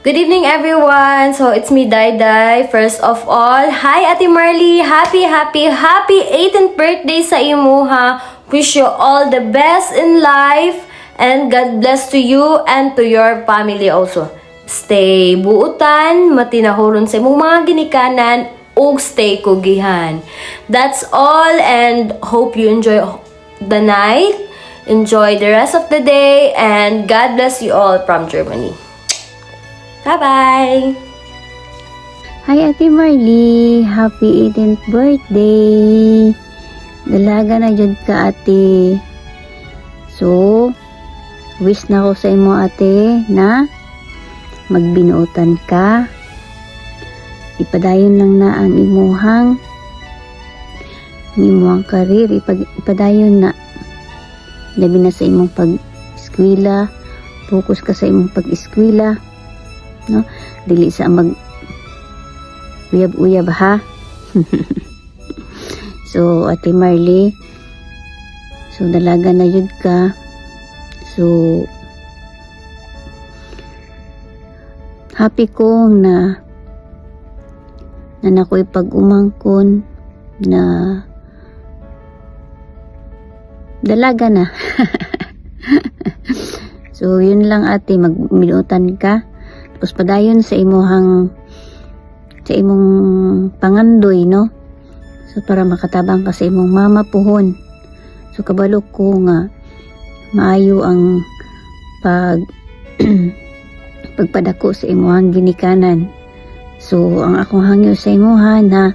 Good evening, everyone. So, it's me, Dai. First of all, hi, Ate Marley. Happy 18th birthday sa imuha. Wish you all the best in life. And God bless to you and to your family also. Stay buutan, matinahuron sa imong mga ginikanan, ug stay kugihan. That's all, and hope you enjoy the night. Enjoy the rest of the day, and God bless you all from Germany. Bye-bye! Hi Ate Marley, happy 18th birthday. Dalaga na jud ka ate. So, wish na ko sa imo ate na magbinuotan ka. Ipadayon lang na ang imuhang karir, ipadayon na. Labi na sa imong pag-eskwela, focus ka sa imong pag-eskwela. No? Dili sa mag uyab-uyab ha. So Ate Marley, so dalaga na yun ka. So happy ko na nakoy pag-umangkon na dalaga na. So yun lang ate, magminutan ka. Tapos padayon sa imong pangandoy, no? So para makatabang ka sa imong mama puhon. So kabalo ko nga maayo ang pagpadako sa imong ginikanan. So ang akong hangyo sa imuha na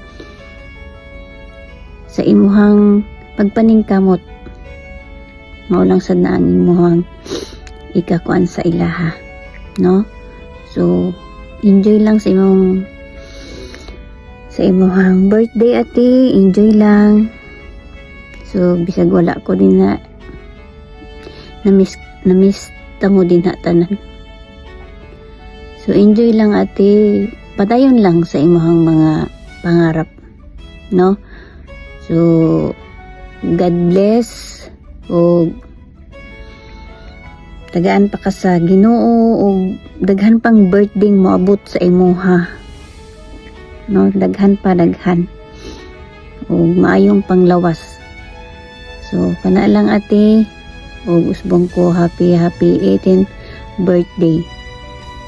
sa imuhang pagpaningkamot, maulang sad na ang imuhang ikakuan sa ilaha, no? So, enjoy lang sa imong birthday ate, enjoy lang. So, bisag wala ko din na miss ta mo din na tanan. So, enjoy lang ate, padayon lang sa imong mga pangarap, no? So, God bless o tagaan pa ka sa Ginoo o daghan pang birthday mo abot sa imuha, no? Daghan o maayong panglawas. So kana lang ate, o usbong ko happy 18th birthday.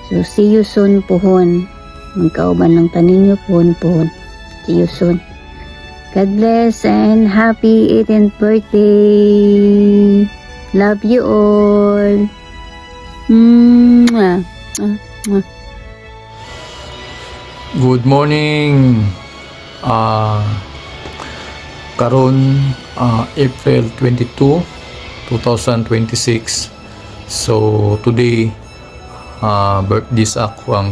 So see you soon pohon, magkauban lang taninyo pohon. See you soon. God bless and happy 18th birthday. Love you all. Good morning. Karon April 22, 2026. So today birthday sa ako ang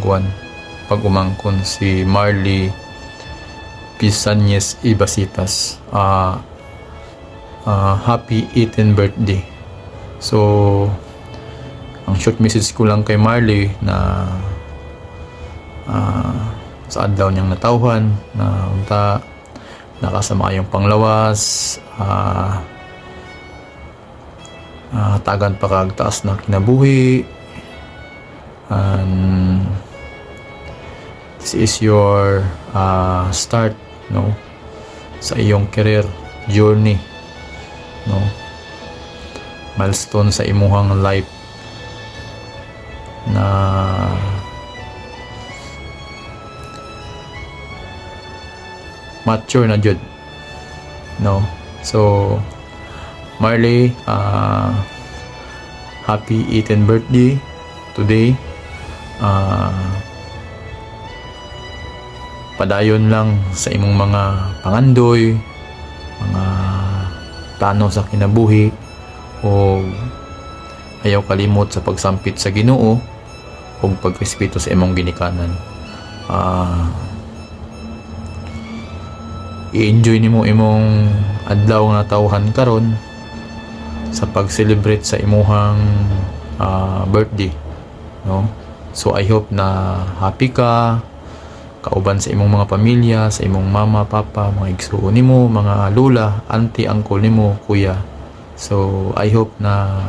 pag-umangkon si Marley Pisanyes Ibasitas. Happy 18th birthday. So ang short message ko lang kay Marley na sa adlaw niyang natawhan na unta nakasama yung panglawas, tagan pa kag taas na kinabuhi, and this is your start, no, sa iyong career journey, no, milestone sa imuhang life na mature na jud, no. So Marley, happy 18th birthday today. Padayon lang sa imong mga pangandoy, mga plano sa kinabuhi, o ayaw kalimot sa pagsampit sa Ginoo o pagrespeto sa imong ginikanan. I-enjoy nimo imong adlaw nga tawhan karon sa pag-celebrate sa imuhang birthday, no? So I hope na happy ka kauban sa imong mga pamilya, sa imong mama, papa, mga igsuon nimo, mga lula, auntie, uncle nimo, kuya. So I hope na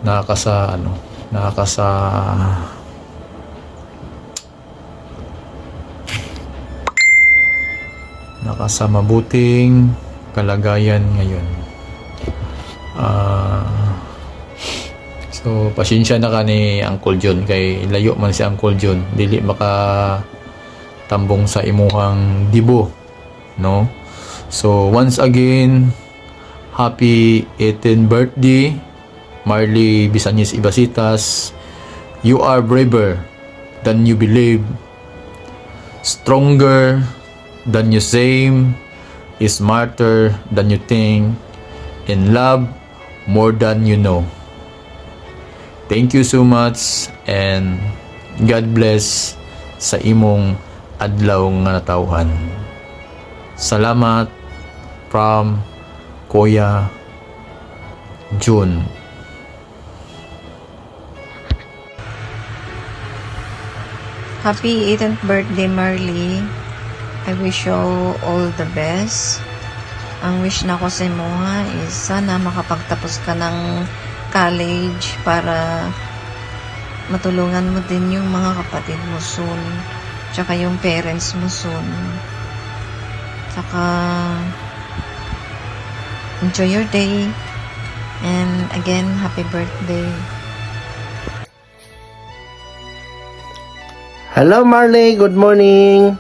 nakasa Nasa mabuting kalagayan ngayon. So, pasensya na ka ni Uncle John kay layo man si Uncle John. Dili maka tambong sa imuhang dibo, no? So, once again, happy 18th birthday, Marley Bisañez Ibasitas. You are braver than you believe, stronger than you seem, smarter than you think, in love more than you know. Thank you so much and God bless sa imong adlaw nga natawhan. Salamat from Kuya June. Happy 18th birthday, Marley. I wish you all the best. Ang wish na ko sa imo ha is sana makapagtapos ka ng college para matulungan mo din yung mga kapatid mo soon. Tsaka yung parents mo soon. Tsaka enjoy your day. And again, happy birthday. Hello Marley, good morning.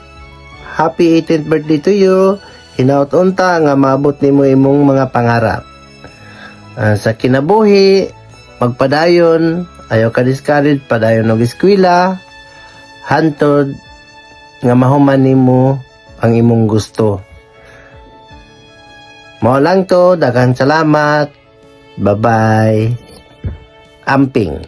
Happy 18th birthday to you. Hinaut unta nga maabot nimo imong mga pangarap. Sa kinabuhi, magpadayon, ayaw ka discourage, padayon og eskwela, hantod nga mahuman nimo ang imong gusto. Mao lang to, daghang salamat. Bye-bye. Amping.